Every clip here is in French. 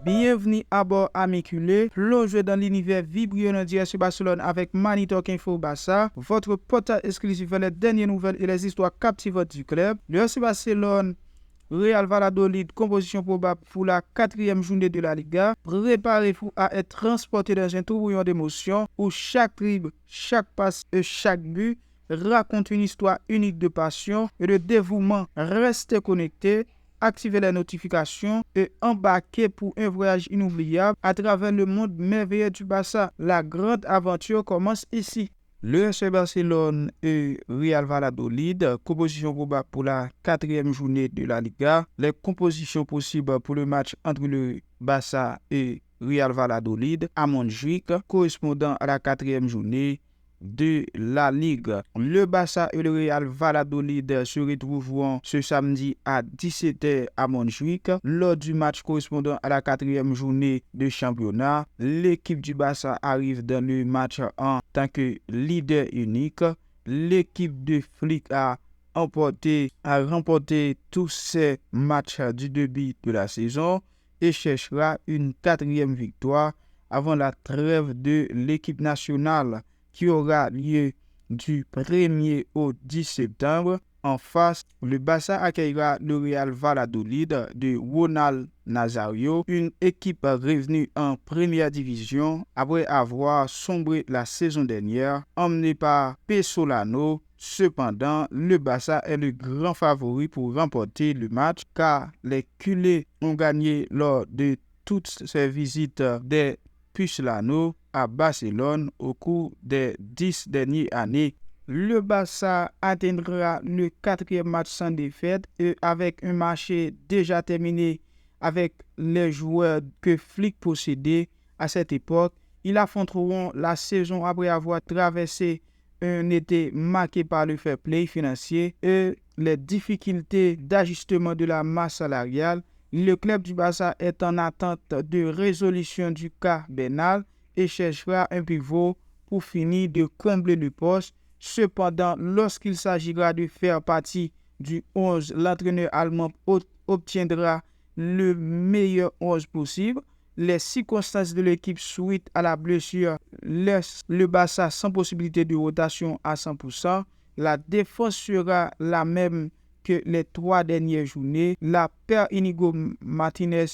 Bienvenue à bord Amicule, plongez dans l'univers vibrant du FC Barcelone avec Money Talk Info Barça, votre portail exclusif vers les dernières nouvelles et les histoires captivantes du club. Le FC Barcelone, Real Valladolid, composition probable pour la 4e journée de la Liga. Préparez-vous à être transporté dans un tourbillon d'émotions où chaque dribble, chaque passe et chaque but raconte une histoire unique de passion et de dévouement. Restez connectés. Activez les notifications et embarquez pour un voyage inoubliable à travers le monde merveilleux du Barça. La grande aventure commence ici. Le FC Barcelone et Real Valladolid, composition probable pour la 4e journée de la Liga. Les compositions possibles pour le match entre le Barça et Real Valladolid à Montjuic, correspondant à la 4e journée de la Ligue. Le Barça et le Real Valladolid se retrouveront ce samedi à 17h à Montjuic lors du match correspondant à la 4e journée de championnat. L'équipe du Barça arrive dans le match en tant que leader unique. L'équipe de Flick a remporté tous ses matchs du début de la saison et cherchera une 4e victoire avant la trêve de l'équipe nationale qui aura lieu du 1er au 10 septembre. En face, le Barça accueillera le Real Valladolid de Ronald Nazario, une équipe revenue en première division après avoir sombré la saison dernière, emmenée par Pesolano. Cependant, le Barça est le grand favori pour remporter le match car les culés ont gagné lors de toutes ces visites des Pucelano à Barcelone au cours des 10 dernières années. Le Barça atteindra le 4e match sans défaite et avec un marché déjà terminé avec les joueurs que Flick possédait à cette époque. Ils affronteront la saison après avoir traversé un été marqué par le fair play financier et les difficultés d'ajustement de la masse salariale. Le club du Barça est en attente de résolution du cas Bernal et cherchera un pivot pour finir de combler le poste. Cependant, lorsqu'il s'agira de faire partie du 11, l'entraîneur allemand obtiendra le meilleur 11 possible. Les circonstances de l'équipe suite à la blessure laissent le Barça sans possibilité de rotation à 100%. La défense sera la même que les 3 dernières journées. La paire Inigo Martinez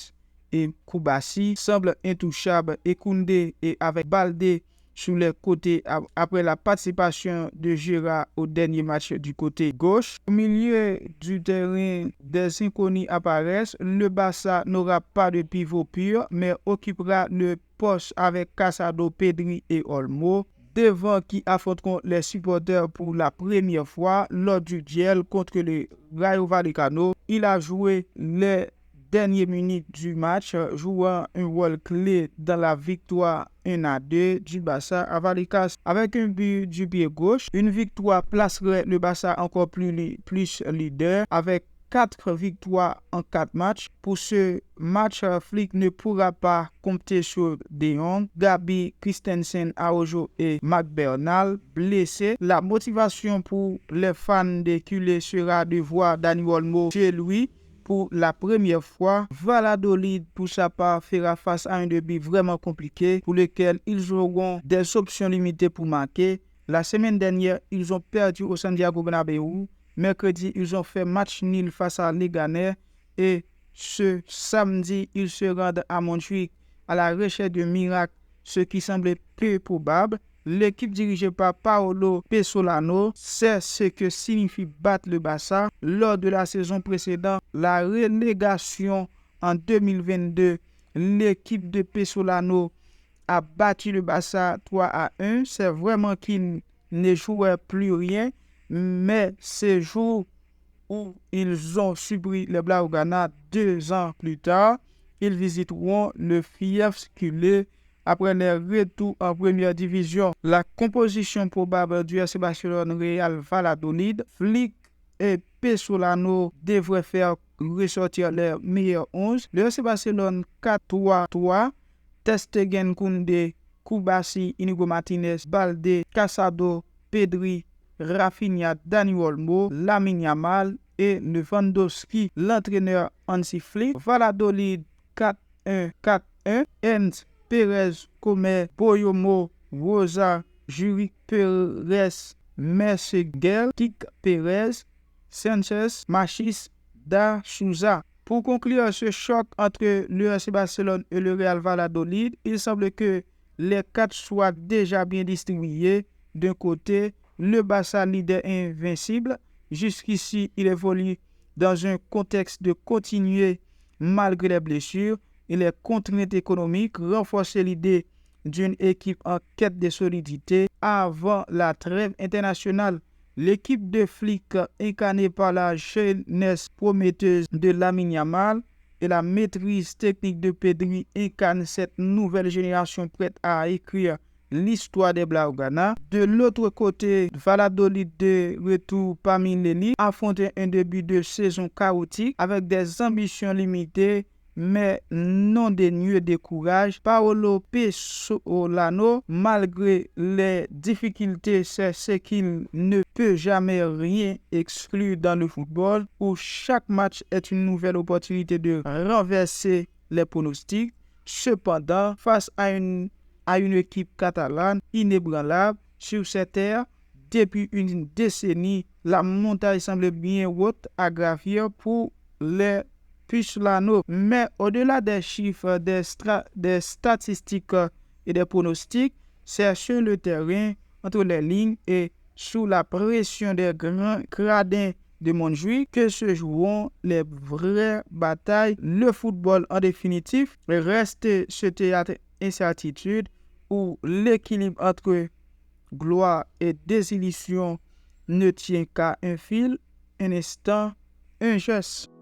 et Koubassi semblent intouchables et Koundé et avec Baldé sur les côtés après la participation de Gérard au dernier match du côté gauche. Au milieu du terrain, des inconnus apparaissent. Le Barça n'aura pas de pivot pur, mais occupera le poste avec Casado, Pedri et Olmo, devant qui affronteront les supporters pour la première fois lors du duel contre le Rayo Vallecano. Il a joué les dernières minutes du match, jouant un rôle clé dans la victoire 1-2 du Barça à Vallecas avec un but du pied gauche. Une victoire placerait le Barça encore plus leader avec 4 victoires en 4 matchs. Pour ce match, Flick ne pourra pas compter sur De Jong, Gabi, Christensen, Araujo et McBernal blessés. La motivation pour les fans des culés sera de voir Dani Olmo chez lui pour la première fois. Valladolid, pour sa part, fera face à un début vraiment compliqué pour lequel ils auront des options limitées pour marquer. La semaine dernière, ils ont perdu au Santiago Bernabéu. Mercredi, ils ont fait match nul face à Leganés et ce samedi, ils se rendent à Montjuic à la recherche de miracles, ce qui semblait peu probable. L'équipe dirigée par Paolo Pesolano sait ce que signifie battre le Barça. Lors de la saison précédente, la relégation en 2022, l'équipe de Pesolano a battu le Barça 3-1. C'est vraiment qu'ils ne jouaient plus rien, mais ces jours où ils ont subi les Blaugrana 2 ans plus tard, ils visiteront le fief culé après les retours en première division. La composition probable du FC Barcelone Real Valladolid, Flick et Pesolano devraient faire ressortir les meilleurs 11. Le FC Barcelone 4-3-3, Ter Stegen, Koundé, Koubassi, Inigo Martinez, Baldé, Casado, Pedri, Rafinha, Dani Olmo, Lamine Yamal et Lewandowski. L'entraîneur Hansi Flick. Valladolid 1, 4-1. Enz, Perez, Comer, Boyomo, Rosa, Juri Perez, Merceguel, Kik Perez, Sanchez, Machis, Da Souza. Pour conclure ce choc entre le FC Barcelone et le Real Valladolid, il semble que les 4 soient déjà bien distribués. D'un côté, le Barça leader invincible. Jusqu'ici, il évolue dans un contexte de continuer malgré les blessures et les contraintes économiques, renforcer l'idée d'une équipe en quête de solidité avant la trêve internationale. L'équipe de flics incarnée par la jeunesse prometteuse de Lamine Yamal et la maîtrise technique de Pedri incarne cette nouvelle génération prête à écrire l'histoire des Blaugrana. De l'autre côté, Valladolid de retour parmi l'élite affrontait un début de saison chaotique avec des ambitions limitées mais non dénué de courage. Paolo Pesolano, malgré les difficultés, c'est ce qu'il ne peut jamais rien exclure dans le football, où chaque match est une nouvelle opportunité de renverser les pronostics. Cependant, face à une équipe catalane inébranlable sur cette terre, depuis une décennie, la montagne semble bien haute à gravir pour les Pesolano. Mais au-delà des chiffres, des statistiques et des pronostics, c'est sur le terrain, entre les lignes et sous la pression des grands gradins de Montjuïc que se joueront les vraies batailles. Le football, en définitive, reste ce théâtre incertitude où l'équilibre entre gloire et désillusion ne tient qu'à un fil, un instant, un geste.